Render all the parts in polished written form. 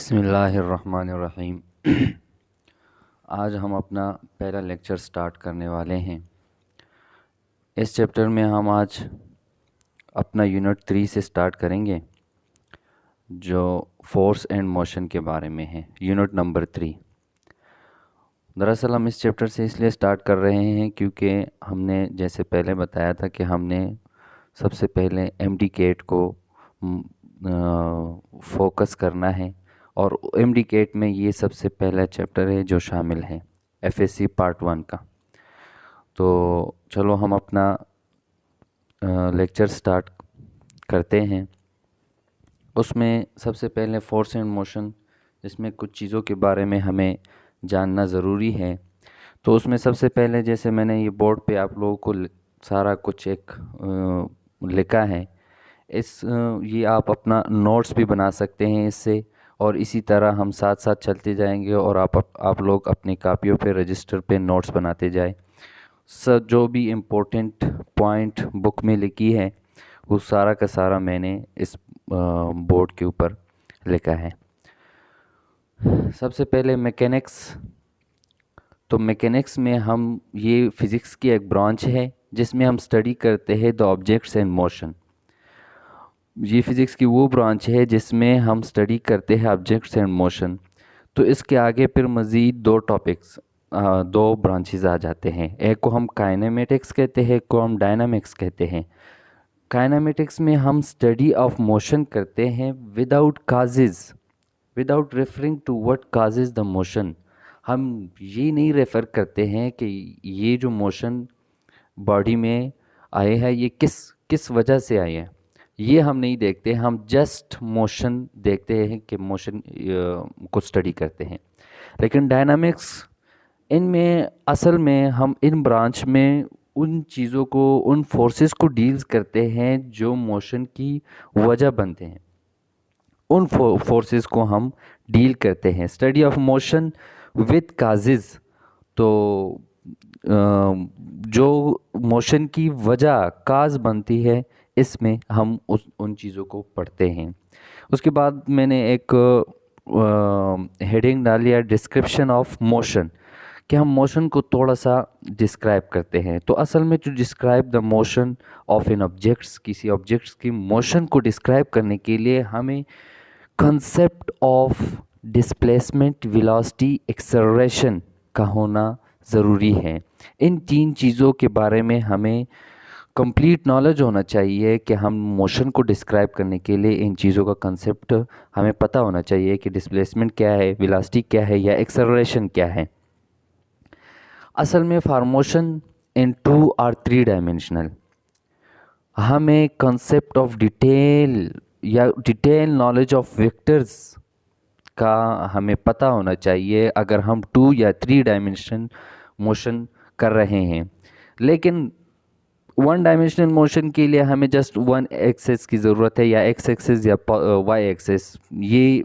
बिस्मिल्लाहिर्रहमानिर्रहीम। आज हम अपना पहला लेक्चर स्टार्ट करने वाले हैं। इस चैप्टर में हम आज अपना यूनिट 3 से स्टार्ट करेंगे, जो फोर्स एंड मोशन के बारे में है। Unit number 3। दरअसल हम इस चैप्टर से इसलिए स्टार्ट कर रहे हैं क्योंकि हमने जैसे पहले बताया था कि हमने सबसे पहले एमडीकेट को फोकस करना है, और एमडीकेट में ये सबसे पहला चैप्टर है जो शामिल है एफएससी पार्ट 1 का। तो चलो हम अपना लेक्चर स्टार्ट करते हैं। उसमें सबसे पहले फोर्स एंड मोशन, इसमें कुछ चीज़ों के बारे में हमें जानना ज़रूरी है। तो उसमें सबसे पहले, जैसे मैंने ये बोर्ड पे आप लोगों को सारा कुछ एक लिखा है, ये आप अपना नोट्स भी बना सकते हैं इससे, और इसी तरह हम साथ साथ चलते जाएंगे और आप लोग अपनी कापियों पे रजिस्टर पे नोट्स बनाते जाए। जो भी इम्पोर्टेंट पॉइंट बुक में लिखी है वो सारा का सारा मैंने इस बोर्ड के ऊपर लिखा है। सबसे पहले मैकेनिक्स। तो मैकेनिक्स में हम, ये फिज़िक्स की एक ब्रांच है जिसमें हम स्टडी करते हैं द ऑब्जेक्ट्स एंड मोशन। ये फिज़िक्स की वो ब्रांच है जिसमें हम स्टडी करते हैं ऑब्जेक्ट्स एंड मोशन। तो इसके आगे फिर मज़ीद दो ब्रांचेस आ जाते हैं। एक को हम काइनेमेटिक्स कहते हैं, एक को हम डायनामिक्स कहते हैं। काइनेमेटिक्स में हम स्टडी ऑफ मोशन करते हैं without causes, without referring to what causes the motion. हम ये नहीं रेफ़र करते हैं कि ये जो मोशन बॉडी में आए हैं ये किस वजह से आए हैं, ये हम नहीं देखते। हम जस्ट मोशन देखते हैं कि मोशन को स्टडी करते हैं। लेकिन डायनामिक्स, इनमें असल में हम इन ब्रांच में उन चीज़ों को, उन फोर्सेस को डील्स करते हैं जो मोशन की वजह बनते हैं। उन फोर्सेस को हम डील करते हैं। Study of motion with causes, तो जो मोशन की वजह काज बनती है, इसमें हम उन चीज़ों को पढ़ते हैं। उसके बाद मैंने एक हेडिंग डाली है डिस्क्रिप्शन ऑफ मोशन, कि हम मोशन को थोड़ा सा डिस्क्राइब करते हैं। तो असल में जो describe the motion of an objects, किसी ऑब्जेक्ट्स की मोशन को डिस्क्राइब करने के लिए हमें concept of displacement, velocity, acceleration का होना ज़रूरी है। इन तीन चीज़ों के बारे में हमें कंप्लीट नॉलेज होना चाहिए कि हम मोशन को डिस्क्राइब करने के लिए इन चीज़ों का कंसेप्ट हमें पता होना चाहिए कि डिस्प्लेसमेंट क्या है, वेलोसिटी क्या है, या एक्सेलरेशन क्या है। असल में फॉर मोशन इन 2 और 3 डायमेंशनल हमें concept of detail knowledge of vectors का हमें पता होना चाहिए अगर हम 2 या 3 डायमेंशन मोशन कर रहे हैं। लेकिन 1 डायमेंशनल मोशन के लिए हमें जस्ट 1 एक्सेस की ज़रूरत है, या एक्स एक्सेस या वाई एक्सेस। ये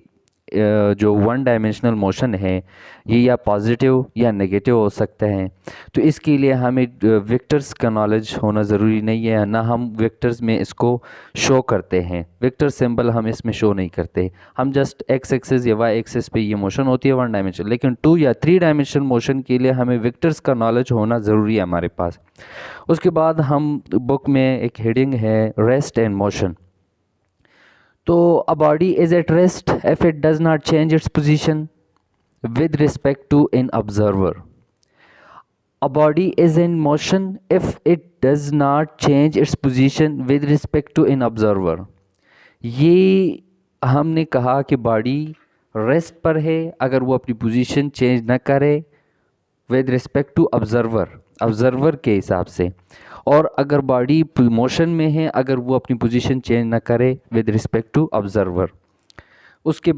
जो 1 डायमेंशनल मोशन है ये या पॉजिटिव या नेगेटिव हो सकता है। तो इसके लिए हमें वेक्टर्स का नॉलेज होना ज़रूरी नहीं है, ना हम वेक्टर्स में इसको शो करते हैं। वेक्टर सिंबल हम इसमें शो नहीं करते, हम जस्ट एक्स एक्सेस या वाई एक्सेस पे ये मोशन होती है 1 डायमेंशनल। लेकिन 2 या 3 डायमेंशनल मोशन के लिए हमें वेक्टर्स का नॉलेज होना ज़रूरी है हमारे पास। उसके बाद हम बुक में एक हेडिंग है रेस्ट एंड मोशन। तो a body is at rest if it does not change its position with respect to an observer. A body is in motion if it does not change its position with respect to an observer. ये हमने कहा कि body rest पर है अगर वो अपनी position change ना करे विद रिस्पेक्ट टू ऑब्जर्वर के हिसाब से, और अगर बॉडी मोशन में है अगर वो अपनी पोजीशन चेंज ना करे विद रिस्पेक्ट टू ऑब्जर्वर। उसके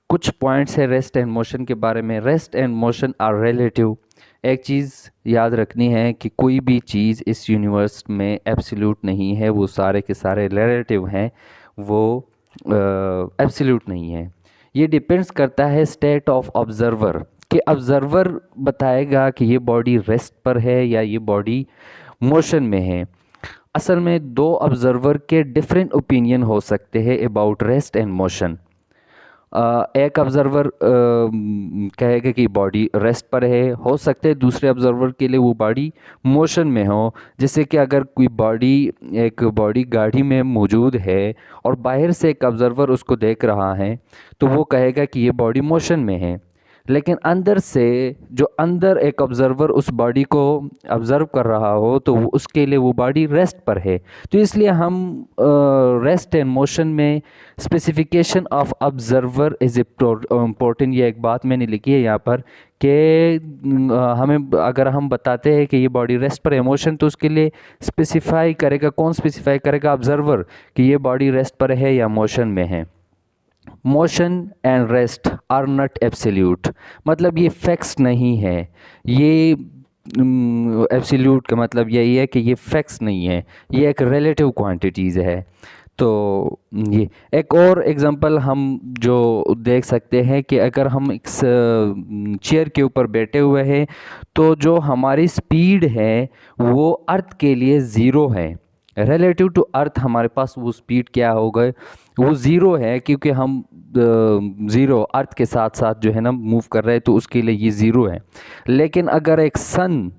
कुछ पॉइंट्स है रेस्ट एंड मोशन के बारे में। Rest and motion are relative. एक चीज़ याद रखनी है कि कोई भी चीज़ इस यूनिवर्स में एब्सोल्यूट नहीं है, वो सारे के सारे रिलेटिव हैं, वो एब्सोल्यूट नहीं है। ये डिपेंड्स करता है स्टेट ऑफ ऑब्जर्वर, कि ऑब्जर्वर बताएगा कि ये बॉडी रेस्ट पर है या ये बॉडी मोशन में है। असल में 2 ऑब्जर्वर के डिफरेंट ओपिनियन हो सकते हैं अबाउट रेस्ट एंड मोशन। एक ऑब्जर्वर कहेगा कि बॉडी रेस्ट पर है, हो सकता है दूसरे ऑब्जर्वर के लिए वो बॉडी मोशन में हो। जैसे कि अगर कोई एक बॉडी गाड़ी में मौजूद है और बाहर से एक ऑब्जर्वर उसको देख रहा है तो वो कहेगा कि ये बॉडी मोशन में है, लेकिन अंदर से जो अंदर एक ऑब्जर्वर उस बॉडी को ऑब्जर्व कर रहा हो तो उसके लिए वो बॉडी रेस्ट पर है। तो इसलिए हम रेस्ट एंड मोशन में specification of observer is important, ये एक बात मैंने लिखी है यहाँ पर कि हमें अगर हम बताते हैं कि ये बॉडी रेस्ट पर इमोशन तो उसके लिए स्पेसिफाई करेगा, कौन स्पेसिफाई करेगा? ऑब्जर्वर, कि ये बॉडी रेस्ट पर है या मोशन में है। Motion and rest are not absolute, मतलब ये फैक्ट्स नहीं है। ये एब्सोल्यूट का मतलब यही है कि ये फैक्ट्स नहीं है, ये एक रिलेटिव क्वांटिटीज़ है। तो ये एक और एग्जांपल हम जो देख सकते हैं कि अगर हम एक चेयर के ऊपर बैठे हुए हैं तो जो हमारी स्पीड है वो अर्थ के लिए ज़ीरो है। रिलेटिव टू अर्थ हमारे पास वो स्पीड क्या हो गए, वो ज़ीरो है, क्योंकि हम ज़ीरो अर्थ के साथ साथ जो है ना मूव कर रहे हैं तो उसके लिए ये ज़ीरो है। लेकिन अगर एक सन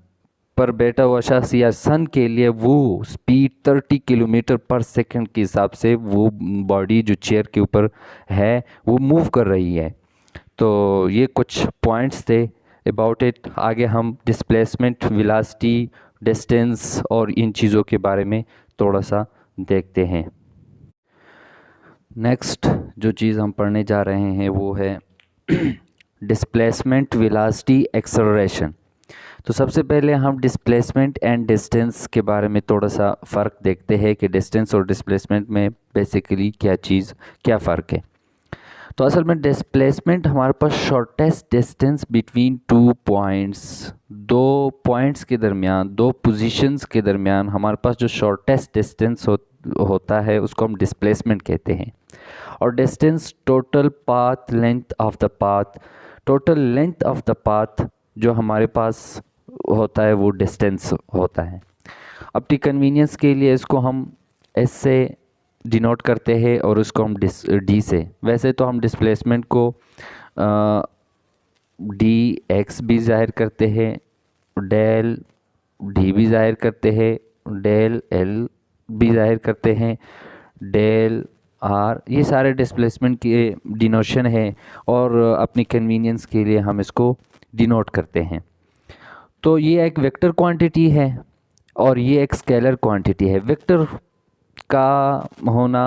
पर बैठा हुआ शख्स या सन के लिए वो स्पीड 30 किलोमीटर पर सेकंड के हिसाब से वो बॉडी जो चेयर के ऊपर है वो मूव कर रही है। तो ये कुछ पॉइंट्स थे अबाउट इट। आगे हम डिस्प्लेसमेंट, वेलोसिटी, डिस्टेंस और इन चीज़ों के बारे में थोड़ा सा देखते हैं। नेक्स्ट जो चीज़ हम पढ़ने जा रहे हैं वो है डिस्प्लेसमेंट, वेलोसिटी, एक्सेलरेशन। तो सबसे पहले हम डिस्प्लेसमेंट एंड डिस्टेंस के बारे में थोड़ा सा फ़र्क देखते हैं कि डिस्टेंस और डिस्प्लेसमेंट में बेसिकली क्या फ़र्क है। तो असल में डिस्प्लेसमेंट हमारे पास shortest distance between two points, दो पॉइंट्स के दरमियान, दो पोजीशंस के दरमियान हमारे पास जो शॉर्टेस्ट डिस्टेंस होता है उसको हम डिस्प्लेसमेंट कहते हैं। और distance total path length of the path, total length of the path जो हमारे पास होता है वो डिस्टेंस होता है। अपनी कन्वीनियंस के लिए इसको हम एस से डिनोट करते हैं और उसको हम डी से। वैसे तो हम डिस्प्लेसमेंट को डी एक्स भी ज़ाहिर करते हैं, डेल डी भी ज़ाहिर करते हैं, डेल एल भी ज़ाहिर करते हैं, डेल आर, ये सारे डिस्प्लेसमेंट के डिनोशन है और अपनी कन्वीनियंस के लिए हम इसको डिनोट करते हैं। तो ये एक वेक्टर क्वांटिटी है और ये एक स्केलर क्वांटिटी है। वेक्टर का होना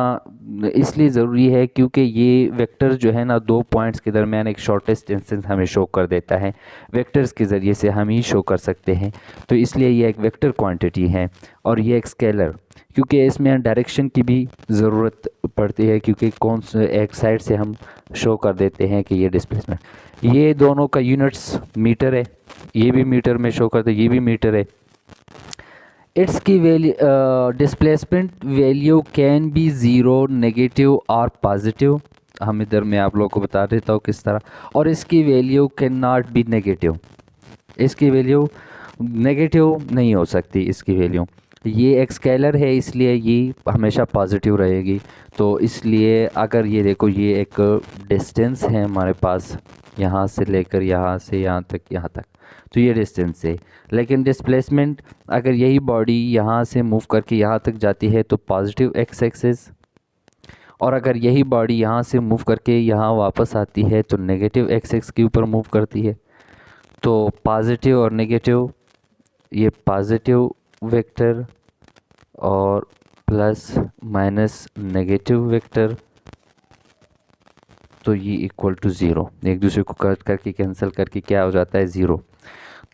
इसलिए ज़रूरी है क्योंकि ये वेक्टर जो है ना दो पॉइंट्स के दरमियान एक शॉर्टेस्ट डिस्टेंस हमें शो कर देता है। वेक्टर्स के ज़रिए से हम ही शो कर सकते हैं, तो इसलिए ये एक वेक्टर क्वांटिटी है। और ये एक स्केलर, क्योंकि इसमें डायरेक्शन की भी ज़रूरत पड़ती है, क्योंकि कौन से एक साइड से हम शो कर देते हैं कि ये डिस्प्लेसमेंट। ये दोनों का यूनिट्स मीटर है, ये भी मीटर में शो करते, ये भी मीटर है। इट्स की value displacement value can be zero, negative और पॉजिटिव। हम इधर मैं आप लोगों को बता देता हूँ किस तरह। और इसकी value can not be negative, इसकी वैल्यू नेगेटिव नहीं हो सकती इसकी वैल्यू। ये एक स्केलर है इसलिए ये हमेशा पॉजिटिव रहेगी। तो इसलिए अगर ये देखो, ये एक डिस्टेंस है हमारे पास, यहाँ से लेकर यहाँ से यहाँ तक, तो ये डिस्टेंस है। लेकिन डिस्प्लेसमेंट अगर यही बॉडी यहाँ से मूव करके यहाँ तक जाती है तो पॉजिटिव एक्स एक्सिस, और अगर यही बॉडी यहाँ से मूव करके यहाँ वापस आती है तो नेगेटिव एक्स एक्सिस के ऊपर मूव करती है। तो पॉजिटिव और नेगेटिव, ये पॉजिटिव वेक्टर और प्लस माइनस नेगेटिव वेक्टर, तो ये इक्वल टू ज़ीरो, एक दूसरे को कट करके कैंसिल करके क्या हो जाता है, ज़ीरो।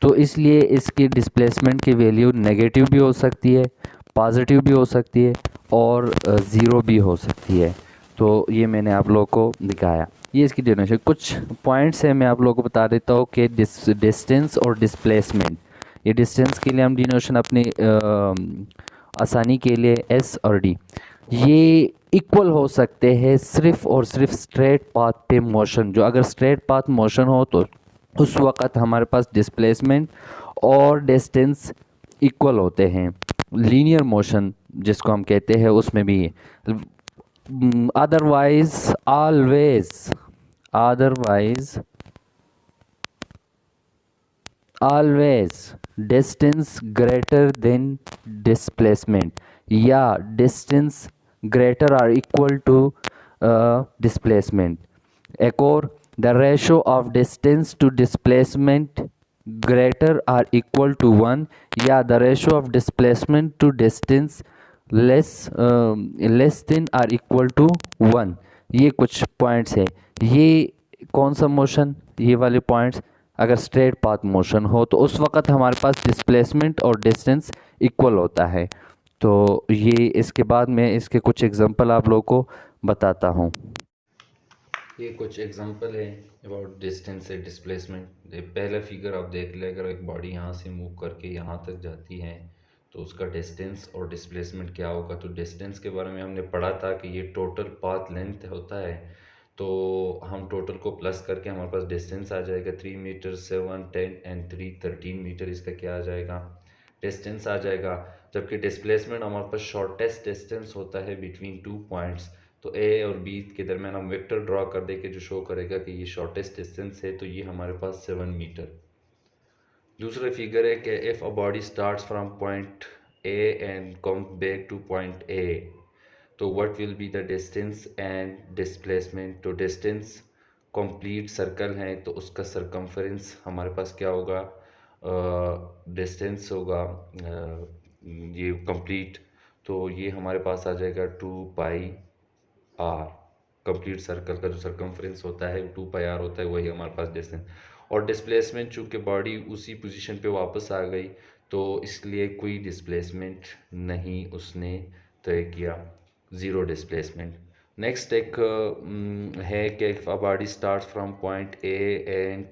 तो इसलिए इसकी डिस्प्लेसमेंट की वैल्यू नेगेटिव भी हो सकती है, पॉजिटिव भी हो सकती है और ज़ीरो भी हो सकती है। तो ये मैंने आप लोगों को दिखाया, ये इसकी डेफिनेशन। कुछ पॉइंट्स हैं मैं आप लोगों को बता देता हूँ कि डिस्टेंस और डिस्प्लेसमेंट, ये डिस्टेंस के लिए हम डिनोशन अपनी आसानी के लिए एस और डी, ये इक्वल हो सकते हैं सिर्फ और सिर्फ स्ट्रेट पाथ पे मोशन। जो अगर स्ट्रेट पाथ मोशन हो तो उस वक़्त हमारे पास डिस्प्लेसमेंट और डिस्टेंस इक्वल होते हैं। लीनियर मोशन जिसको हम कहते हैं उसमें भी, otherwise always otherwise always distance greater than displacement, या distance greater or equal to displacement. एक और, the ratio of distance to displacement greater or equal to 1, या the ratio of displacement to distance less than or equal to 1. ये कुछ points है। ये कौन सा मोशन, ये वाले पॉइंट्स अगर स्ट्रेट पाथ मोशन हो तो उस वक़्त हमारे पास डिस्प्लेसमेंट और डिस्टेंस इक्वल होता है। तो ये इसके बाद मैं इसके कुछ एग्जांपल आप लोगों को बताता हूँ। ये कुछ एग्जांपल है अबाउट डिस्टेंस से डिस्प्लेसमेंट। पहला फिगर आप देख लें, अगर एक बॉडी यहाँ से मूव करके यहाँ तक जाती है तो उसका डिस्टेंस और डिस्प्लेसमेंट क्या होगा। तो डिस्टेंस के बारे में हमने पढ़ा था कि ये टोटल पाथ लेंथ होता है, तो हम टोटल को प्लस करके हमारे पास डिस्टेंस आ जाएगा 3 मीटर, 7, 10 एंड 3 13 मीटर। इसका क्या आ जाएगा, डिस्टेंस आ जाएगा। जबकि डिस्प्लेसमेंट हमारे पास शॉर्टेस्ट डिस्टेंस होता है बिटवीन 2 पॉइंट्स। तो ए और बी के दरमियान हम वेक्टर ड्रॉ कर देंगे जो शो करेगा कि ये शॉर्टेस्ट डिस्टेंस है, तो ये हमारे पास 7 मीटर। दूसरा फिगर है कि if a body starts from point A and come back to point A, तो what will be the distance and displacement. तो डिस्टेंस कंप्लीट सर्कल है तो उसका सरकमफरेंस हमारे पास क्या होगा, डिस्टेंस होगा ये कंप्लीट, तो ये हमारे पास आ जाएगा 2 पाई आर। कंप्लीट सर्कल का जो सरकमफ्रेंस होता है 2 पाई आर होता है, वही हमारे पास डिस्टेंस। और डिस्प्लेसमेंट चूँकि बॉडी उसी पोजीशन पे वापस आ गई तो इसलिए कोई डिस्प्लेसमेंट नहीं उसने तय किया, ज़ीरो डिस्प्लेसमेंट। नेक्स्ट एक है कि a body start from point A and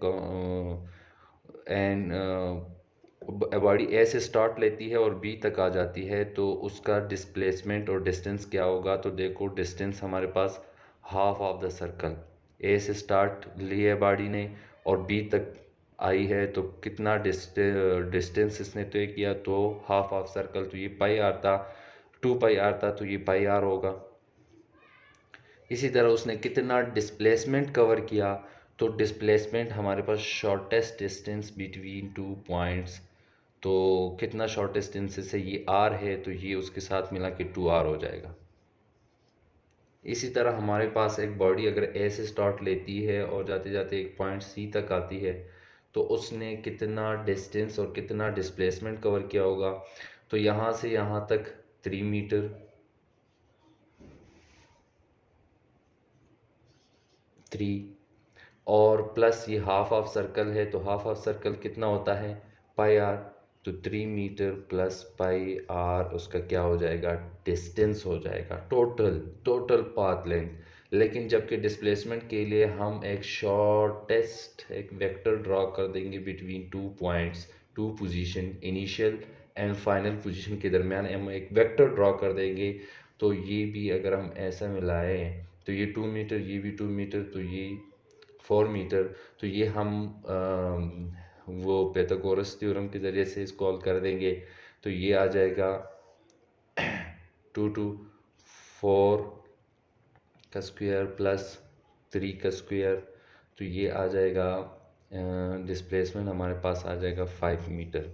body A से स्टार्ट लेती है और बी तक आ जाती है, तो उसका डिस्प्लेसमेंट और डिस्टेंस क्या होगा। तो देखो डिस्टेंस हमारे पास हाफ ऑफ द सर्कल, ए से स्टार्ट ली है बॉडी ने और बी तक आई है, तो कितना डिस्टेंस इसने तय किया, तो हाफ ऑफ सर्कल। तो ये पाई आर था, 2 पाई आर था, तो ये पाई आर होगा। इसी तरह उसने कितना डिस्प्लेसमेंट कवर किया, तो डिस्प्लेसमेंट हमारे पास शॉर्टेस्ट डिस्टेंस बिटवीन 2 पॉइंट्स, तो कितना शॉर्टेस्ट डिस्टेंस से ये आर है, तो ये उसके साथ मिला के 2 आर हो जाएगा। इसी तरह हमारे पास एक बॉडी अगर ए से स्टार्ट लेती है और जाते जाते एक पॉइंट सी तक आती है, तो उसने कितना डिस्टेंस और कितना डिस्प्लेसमेंट कवर किया होगा। तो यहाँ से यहाँ तक 3 मीटर, 3, और प्लस ये हाफ ऑफ सर्कल है, तो हाफ ऑफ सर्कल कितना होता है, पाई आर। तो 3 मीटर प्लस पाई आर उसका क्या हो जाएगा, डिस्टेंस हो जाएगा, टोटल पाथ लेंथ। लेकिन जबकि डिस्प्लेसमेंट के लिए हम एक शॉर्टेस्ट एक वेक्टर ड्रॉ कर देंगे between 2 points, 2 position, initial and final position के दरमियान हम एक वेक्टर ड्रॉ कर देंगे। तो ये भी अगर हम ऐसा मिलाएं तो ये 2 मीटर, ये भी 2 मीटर, तो ये 4 मीटर। तो ये हम वो पैथागोरस थ्योरम के ज़रिए से इसको सॉल्व कर देंगे, तो ये आ जाएगा 2 4 का स्क्वायर प्लस 3 का स्क्वायर, तो ये आ जाएगा डिस्प्लेसमेंट हमारे पास आ जाएगा 5 मीटर।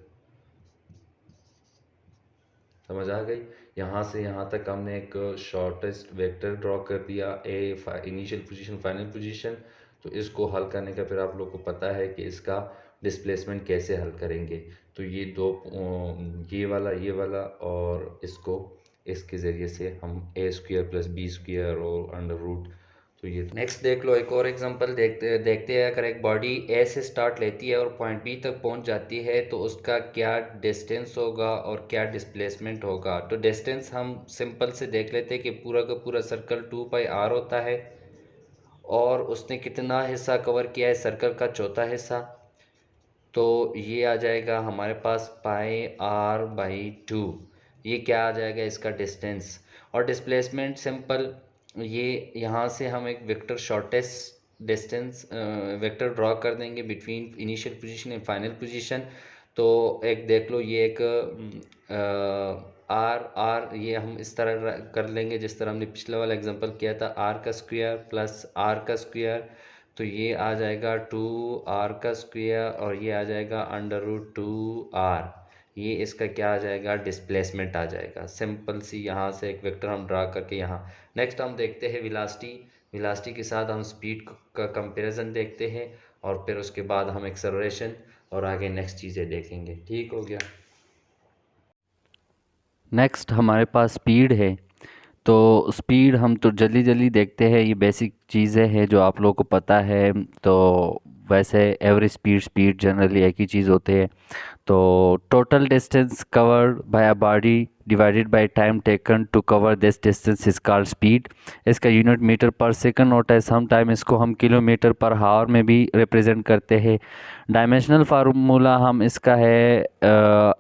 समझ आ गई। यहाँ से यहाँ तक हमने एक शॉर्टेस्ट वेक्टर ड्रॉ कर दिया, ए इनिशियल पोजीशन, फाइनल पोजीशन। तो इसको हल करने का फिर आप लोग को पता है कि इसका डिस्प्लेसमेंट कैसे हल करेंगे। तो ये दो ये वाला और इसको इसके ज़रिए से हम ए स्क्वायर प्लस बी स्क्वायर और अंडर रूट। तो ये नेक्स्ट देख लो, एक और एग्जांपल देखते हैं। अगर एक बॉडी ए से स्टार्ट लेती है और पॉइंट बी तक पहुंच जाती है तो उसका क्या डिस्टेंस होगा और क्या डिस्प्लेसमेंट होगा। तो डिस्टेंस हम सिंपल से देख लेते हैं कि पूरा का पूरा सर्कल 2 पाई आर होता है और उसने कितना हिस्सा कवर किया है, सर्कल का चौथा हिस्सा। तो ये आ जाएगा हमारे पास पाई r/2। ये क्या आ जाएगा, इसका डिस्टेंस। और डिस्प्लेसमेंट सिंपल, ये यहाँ से हम एक vector shortest distance vector draw कर देंगे between initial position and final position. तो एक देख लो, ये एक आर आर ये हम इस तरह कर लेंगे जिस तरह हमने पिछला वाला एग्जांपल किया था, आर का स्क्वायर प्लस आर का स्क्वायर तो ये आ जाएगा 2r का स्क्वायर और ये आ जाएगा √2r। ये इसका क्या आ जाएगा, डिस्प्लेसमेंट आ जाएगा। सिंपल सी यहाँ से एक वेक्टर हम ड्रा करके यहाँ। नेक्स्ट हम देखते हैं वेलोसिटी। वेलोसिटी के साथ हम स्पीड का कंपैरिजन देखते हैं और फिर उसके बाद हम एक्सेलरेशन और आगे नेक्स्ट चीज़ें देखेंगे। ठीक हो गया। नेक्स्ट हमारे पास स्पीड है। तो स्पीड हम तो जल्दी जल्दी देखते हैं, ये बेसिक चीज़ें हैं जो आप लोगों को पता है। तो वैसे एवरेज स्पीड जनरली एक ही चीज़ होते हैं। तो total distance covered by a body divided by time taken to cover this distance is called speed. इसका यूनिट मीटर पर सेकंड होता है। सम टाइम इसको हम किलोमीटर पर हावर में भी रिप्रेजेंट करते हैं। डायमेंशनल फार्मूला हम इसका है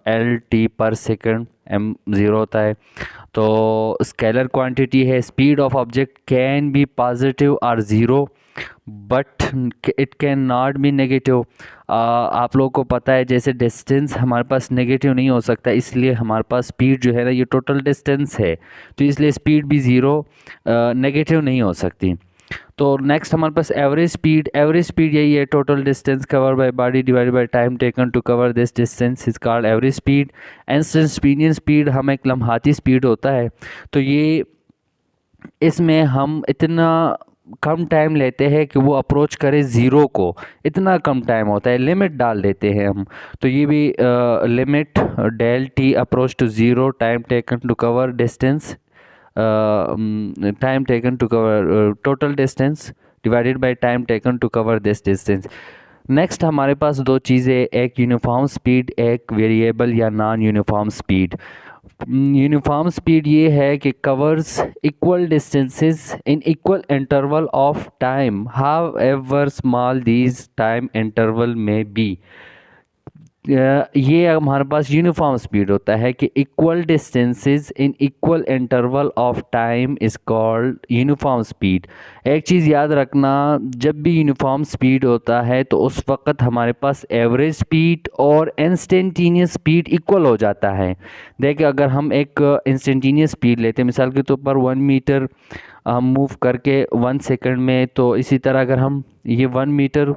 LT पर सेकंड, m0 होता है। तो स्केलर क्वांटिटी है। Speed of object can be positive और zero but it can not be negative. आप लोगों को पता है जैसे डिस्टेंस हमारे पास नेगेटिव नहीं हो सकता, इसलिए हमारे पास स्पीड जो है ना ये टोटल डिस्टेंस है, तो इसलिए स्पीड भी ज़ीरो नेगेटिव नहीं हो सकती। तो नेक्स्ट हमारे पास एवरेज स्पीड। एवरेज स्पीड यही है, total distance cover by body divided by time taken to cover this distance is called average speed. Instantaneous speed हम एक लम्हाती स्पीड होता है। तो ये इसमें हम इतना कम टाइम लेते हैं कि वो अप्रोच करे ज़ीरो को, इतना कम टाइम होता है, लिमिट डाल देते हैं हम। तो ये भी limit del T approach to zero time taken to cover distance, time taken to cover total distance divided by time taken to cover this distance. Next हमारे पास दो चीज़ें, एक यूनिफॉर्म स्पीड, एक वेरिएबल या non uniform speed. Uniform speed ये है कि covers equal distances in equal interval of time however small these time interval में बी। ये हमारे पास यूनिफॉर्म स्पीड होता है कि equal distances in equal interval of time is called uniform speed. एक चीज़ याद रखना, जब भी यूनिफॉर्म स्पीड होता है तो उस वक्त हमारे पास एवरेज स्पीड और इंस्टेंटेनियस स्पीड इक्वल हो जाता है। देखिए अगर हम एक इंस्टेंटेनियस स्पीड लेते हैं, मिसाल के तौर पर 1 मीटर हम मूव करके 1 सेकंड में, तो इसी तरह अगर हम ये 1 मीटर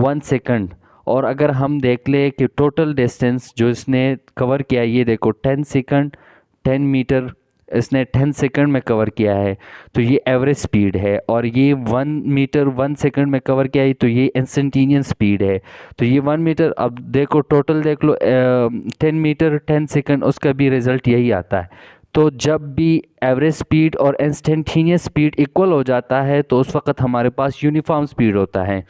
1 सेकंड, और अगर हम देख ले कि टोटल डिस्टेंस जो इसने कवर किया, ये देखो 10 सेकंड 10 मीटर इसने 10 सेकंड में कवर किया है, तो ये एवरेज स्पीड है। और ये 1 मीटर 1 सेकंड में कवर किया है, तो ये इंस्टेंटेनियस स्पीड है। तो ये 1 मीटर, अब देखो टोटल देख लो 10 मीटर 10 सेकंड, उसका भी रिज़ल्ट यही आता है। तो जब भी एवरेज स्पीड और इंस्टेंटेनियस स्पीड इक्वल हो जाता है तो उस वक्त हमारे पास यूनिफॉर्म स्पीड होता है।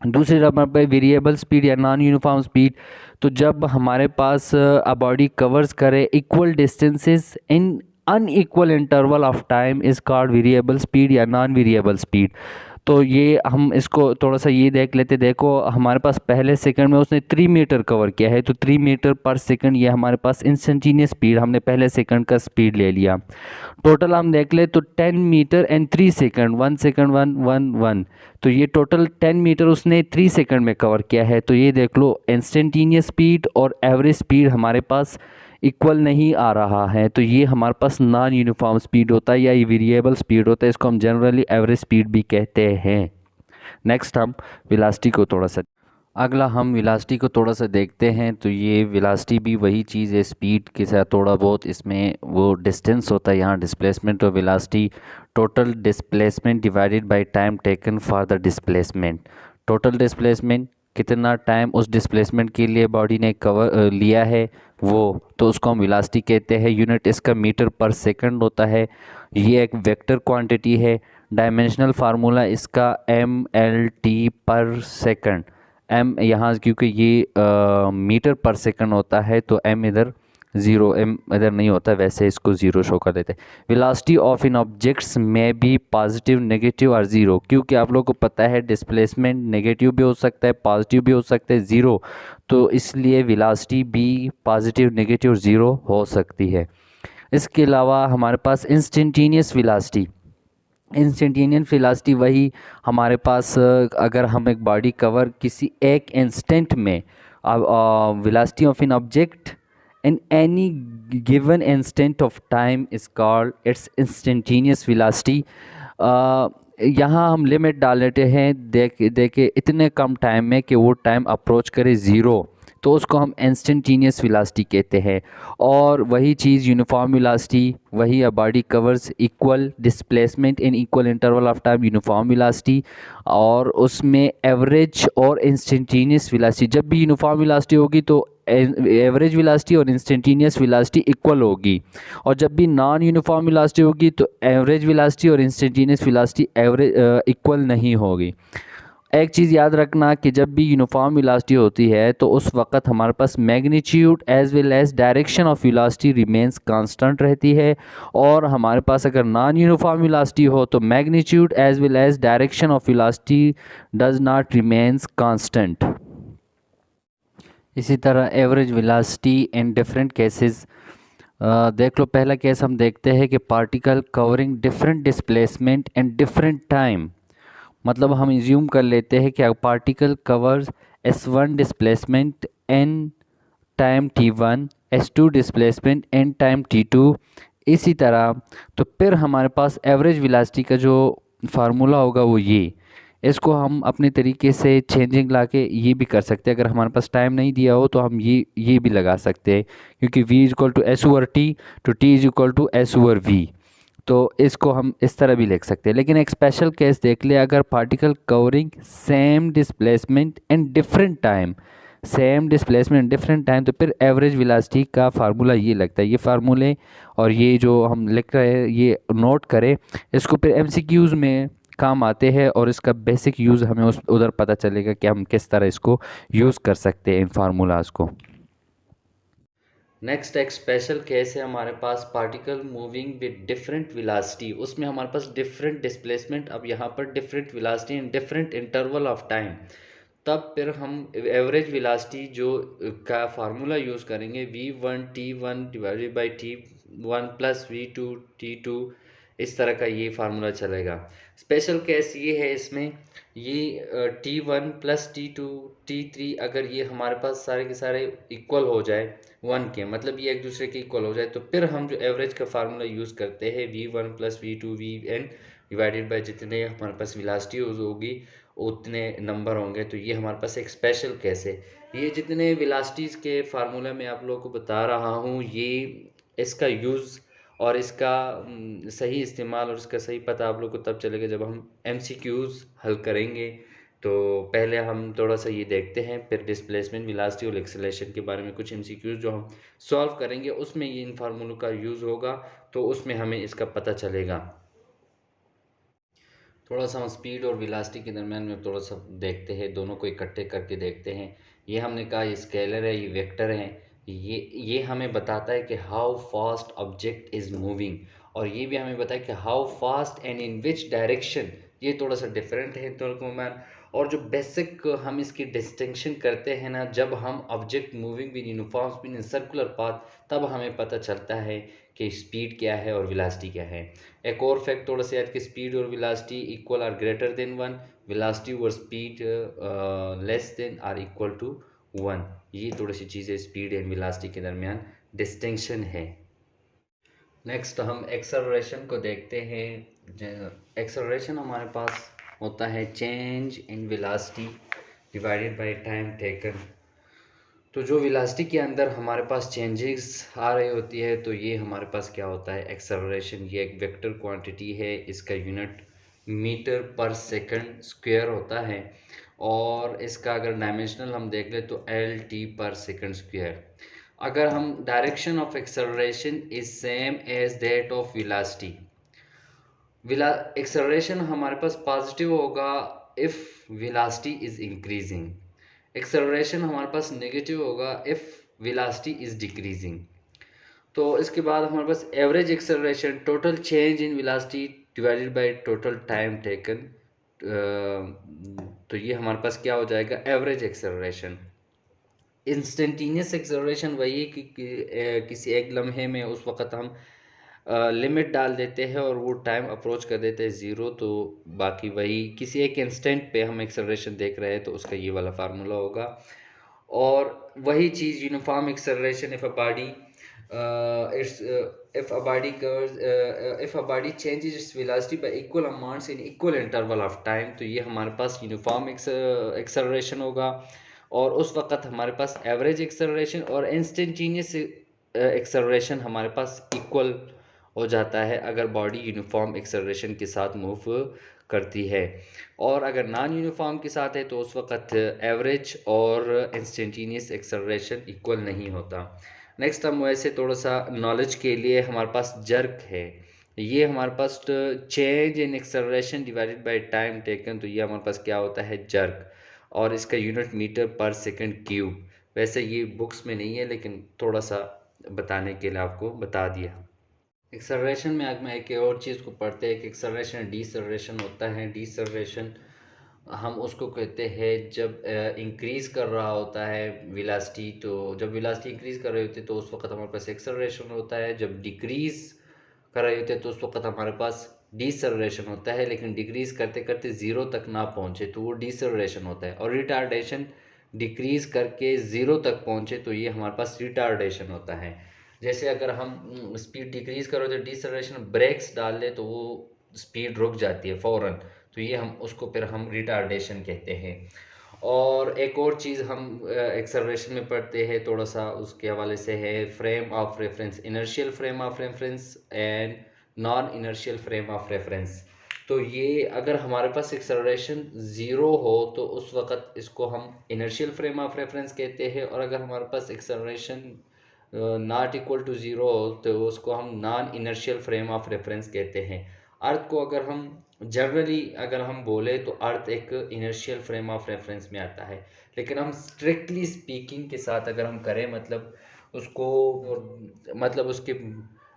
दूसरी नंबर पर वेरिएबल स्पीड या नॉन यूनिफॉर्म स्पीड। तो जब हमारे पास अ बॉडी कवर्स करे equal distances in unequal interval of time is called variable speed या नॉन वेरिएबल स्पीड। तो ये हम इसको थोड़ा सा ये देख लेते। देखो हमारे पास पहले सेकंड में उसने 3 मीटर कवर किया है, तो 3 मीटर पर सेकंड ये हमारे पास इंस्टेंटेनियस स्पीड, हमने पहले सेकंड का स्पीड ले लिया। टोटल हम देख ले तो 10 मीटर एंड 3 सेकंड, 1 सेकंड 1 1 1, तो ये टोटल 10 मीटर उसने 3 सेकंड में कवर किया है। तो ये देख लो इंस्टेंटेनियस स्पीड और एवरेज स्पीड हमारे पास इक्वल नहीं आ रहा है, तो ये हमारे पास नॉन यूनिफॉर्म स्पीड होता है या ये वेरिएबल स्पीड होता है, इसको हम जनरली एवरेज स्पीड भी कहते हैं। नेक्स्ट हम वेलोसिटी को थोड़ा सा, अगला हम वेलोसिटी को थोड़ा सा देखते हैं। तो ये वेलोसिटी भी वही चीज़ है, स्पीड के साथ थोड़ा बहुत इसमें वो डिस्टेंस होता है, यहाँ डिस्प्लेसमेंट और velocity total displacement divided by time taken for the displacement. Total displacement कितना टाइम उस डिस्प्लेसमेंट के लिए बॉडी ने कवर लिया है वो, तो उसको हम वेलोसिटी कहते हैं। यूनिट इसका मीटर पर सेकंड होता है। ये एक वेक्टर क्वांटिटी है। डायमेंशनल फार्मूला इसका MLT पर सेकंड। एम यहाँ क्योंकि ये मीटर पर सेकंड होता है तो एम इधर ज़ीरो, एम इधर नहीं होता, वैसे इसको ज़ीरो शो कर देते हैं। वेलोसिटी ऑफ इन ऑब्जेक्ट्स में भी पॉजिटिव नेगेटिव और ज़ीरो, क्योंकि आप लोगों को पता है डिस्प्लेसमेंट नेगेटिव भी हो सकता है पॉजिटिव भी हो सकता है ज़ीरो, तो इसलिए वेलोसिटी भी पॉजिटिव नेगेटिव ज़ीरो हो सकती है। इसके अलावा हमारे पास इंस्टेंटेनियस वेलोसिटी। इंस्टेंटेनियस वेलोसिटी वही हमारे पास अगर हम एक बॉडी कवर किसी एक इंस्टेंट में, velocity of an object in any given instant of time is called its instantaneous velocity। यहाँ हम लिमिट डाल देते हैं देखे इतने कम टाइम में कि वो टाइम अप्रोच करे ज़ीरो, तो उसको हम इंस्टेंटेनियस वेलोसिटी कहते हैं। और वही चीज़ यूनिफॉर्म वेलोसिटी, वही a body covers equal displacement in equal interval of time, uniform velocity. और उसमें एवरेज और इंस्टेंटेनियस वेलोसिटी, जब भी यूनिफॉर्म वेलोसिटी होगी तो एवरेज वेलोसिटी और इंस्टेंटेनियस वेलोसिटी इक्वल होगी, और जब भी नॉन यूनिफॉर्म वेलोसिटी होगी तो एवरेज वेलोसिटी और इंस्टेंटेनियस वेलोसिटी एवरेज इक्वल नहीं होगी। एक चीज़ याद रखना कि जब भी यूनिफॉर्म वेलोसिटी होती है तो उस वक़्त हमारे पास magnitude as well as direction of velocity remains constant रहती है, और हमारे पास अगर नॉन यूनिफॉर्म वेलोसिटी हो तो magnitude as well as direction of velocity does not remains constant. इसी तरह average velocity in different cases देख लो। पहला केस हम देखते हैं कि particle covering different displacement and different time. मतलब हम इज्यूम कर लेते हैं कि particle covers S1 displacement in time T1, S2 displacement in time T2, इसी तरह। तो फिर हमारे पास एवरेज वेलोसिटी का जो फार्मूला होगा वो ये, इसको हम अपने तरीके से चेंजिंग ला के ये भी कर सकते हैं। अगर हमारे पास टाइम नहीं दिया हो तो हम ये भी लगा सकते हैं, क्योंकि V is equal to S over T, तो T is equal to S over V. तो इसको हम इस तरह भी लिख सकते हैं। लेकिन एक स्पेशल केस देख ले, अगर particle covering same displacement and different time, same displacement and different time, तो फिर एवरेज वेलोसिटी का फार्मूला ये लगता है। ये फार्मूले और ये जो हम लिख रहे हैं ये नोट करें, इसको फिर एमसीक्यूज़ में काम आते हैं, और इसका बेसिक यूज़ हमें उस उधर पता चलेगा कि हम किस तरह इसको यूज़ कर सकते हैं इन फार्मूलाज को। नेक्स्ट एक स्पेशल केस है हमारे पास, particle moving with different velocity. उसमें हमारे पास डिफरेंट डिस्प्लेसमेंट, अब यहाँ पर different velocity in different interval of time. तब फिर हम एवरेज वेलोसिटी जो का फार्मूला यूज़ करेंगे, V1 T1 divided by T1 plus V2 T2, इस तरह का ये फार्मूला चलेगा। स्पेशल केस ये है इसमें, ये T1 प्लस T2 T3 अगर ये हमारे पास सारे के सारे इक्वल हो जाए 1 के, मतलब ये एक दूसरे के इक्वल हो जाए, तो फिर हम जो एवरेज का फार्मूला यूज़ करते हैं V1 plus V2 Vn divided by जितने हमारे पास वेलोसिटी होगी उतने नंबर होंगे। तो ये हमारे पास एक स्पेशल केस है। ये जितने वेलोसिटीज़ के फार्मूला मैं आप लोगों को बता रहा हूँ, ये इसका यूज़ और इसका सही इस्तेमाल और इसका सही पता आप लोग को तब चलेगा जब हम एमसीक्यूज़ हल करेंगे। तो पहले हम थोड़ा सा ये देखते हैं, फिर डिस्प्लेसमेंट, वेलोसिटी और एक्सेलरेशन के बारे में कुछ एमसीक्यूज़ जो हम सॉल्व करेंगे उसमें ये इन फार्मूलों का यूज़ होगा, तो उसमें हमें इसका पता चलेगा। थोड़ा सा हम स्पीड और वेलोसिटी के दरमियान में थोड़ा सा देखते हैं, दोनों को इकट्ठे करके देखते हैं। ये हमने कहा ये स्केलर है, ये वेक्टर है। ये हमें बताता है कि how fast object is moving, और ये भी हमें बताया कि how fast and in which direction. ये थोड़ा सा डिफरेंट है दोनों में। और जो बेसिक हम इसकी डिस्टिंक्शन करते हैं ना, जब हम object moving with uniform speed in circular path, तब हमें पता चलता है कि स्पीड क्या है और वेलोसिटी क्या है। एक और फैक्ट थोड़ा सा याद कि स्पीड और velocity equal or greater than 1, velocity और speed less than or equal to 1। ये थोड़ी सी चीज़ें स्पीड एंड वेलोसिटी के दरमियान डिस्टिंक्शन है। नेक्स्ट हम एक्सेलरेशन को देखते हैं। एक्सेलरेशन हमारे पास होता है change in velocity divided by time taken. तो जो वेलोसिटी के अंदर हमारे पास चेंजेस आ रही होती है, तो ये हमारे पास क्या होता है, एक्सेलरेशन। ये एक वेक्टर क्वांटिटी है, इसका unit metre per second square होता है, और इसका अगर डायमेंशनल हम देख ले तो LT पर सेकंड स्क्वायर। अगर हम direction of acceleration is same as that of velocity, acceleration हमारे पास पॉजिटिव होगा if velocity is increasing, acceleration हमारे पास नेगेटिव होगा इफ़ वेलोसिटी इज़ डिक्रीजिंग। तो इसके बाद हमारे पास average acceleration, total change in velocity divided by total time taken. तो ये हमारे पास क्या हो जाएगा, एवरेज एक्सेलरेशन। इंस्टेंटेनियस एक्सेलरेशन वही कि किसी एक लम्हे में उस वक़्त हम लिमिट डाल देते हैं और वो टाइम अप्रोच कर देते हैं ज़ीरो, तो बाकी वही किसी एक इंस्टेंट पे हम एक्सेलरेशन देख रहे हैं तो उसका ये वाला फार्मूला होगा। और वही चीज़ uniform acceleration if a body it's if a body curves if a body changes its velocity by equal amounts in equal interval of time, तो ये हमारे पास यूनिफॉर्म एक्सेलरेशन होगा। और उस वक़्त हमारे पास एवरेज एक्सेलरेशन और इंस्टेंटेनियस एक्सेलरेशन हमारे पास इक्वल हो जाता है अगर बॉडी यूनिफॉर्म एक्सेलरेशन के साथ मूव करती है। और अगर नॉन यूनिफॉर्म के साथ है तो उस वक़्त एवरेज और इंस्टेंटेनियस एक्सेलरेशन इक्वल नहीं होता। नेक्स्ट हम वैसे थोड़ा सा नॉलेज के लिए हमारे पास जर्क है। ये हमारे पास change in acceleration divided by time taken, तो ये हमारे पास क्या होता है, जर्क। और इसका unit metre per second cube. वैसे ये बुक्स में नहीं है लेकिन थोड़ा सा बताने के लिए आपको बता दिया। एक्सेलरेशन में अगर मैं एक और चीज़ को पढ़ते हैं कि एक्सेलरेशन डीसेलरेशन होता है। डीसेलरेशन हम उसको कहते हैं जब इंक्रीज़ कर रहा होता है वेलोसिटी, तो जब वेलोसिटी इंक्रीज़ कर रही होती है तो उस वक्त हमारे पास एक्सेलरेशन होता है। जब डिक्रीज़ कर रहे होते हैं तो उस वक्त हमारे पास डीसेलरेशन होता है। लेकिन डिक्रीज़ करते करते ज़ीरो तक ना पहुँचे तो वो डीसेलरेशन होता है। और रिटार्डेशन डिक्रीज़ करके ज़ीरो तक पहुँचे तो ये हमारे पास रिटार्डेशन होता है। जैसे अगर हम स्पीड डिक्रीज़ करो तो डीसेलरेशन, ब्रेक्स डाल ले तो वो स्पीड रुक जाती है फ़ौरन, तो ये हम उसको फिर हम रिटार्डेशन कहते हैं। और एक और चीज़ हम एक्सेलरेशन में पढ़ते हैं थोड़ा सा उसके हवाले से है frame of reference, inertial frame of reference and non inertial frame of reference. तो ये अगर हमारे पास एक्सेलरेशन ज़ीरो हो तो उस वक़्त इसको हम इनर्शियल फ्रेम ऑफ रेफरेंस कहते हैं। और अगर हमारे पास acceleration not equal to zero हो तो उसको हम non inertial frame of reference कहते हैं। अर्थ को अगर हम जनरली अगर हम बोले तो अर्थ एक इनर्शियल फ्रेम ऑफ रेफरेंस में आता है। लेकिन हम स्ट्रिक्टली स्पीकिंग के साथ अगर हम करें, मतलब उसको, मतलब उसके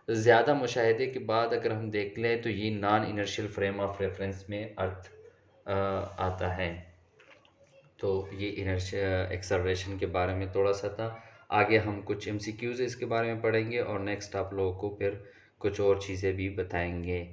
ज़्यादा मुशाहिदे के बाद अगर हम देख लें तो ये non inertial frame of reference में अर्थ आता है। तो ये इनर्शिया एक्सेलरेशन के बारे में थोड़ा सा था। आगे हम कुछ एमसीक्यूज़ इसके बारे में पढ़ेंगे और नेक्स्ट आप लोगों को फिर कुछ और चीज़ें भी बताएंगे।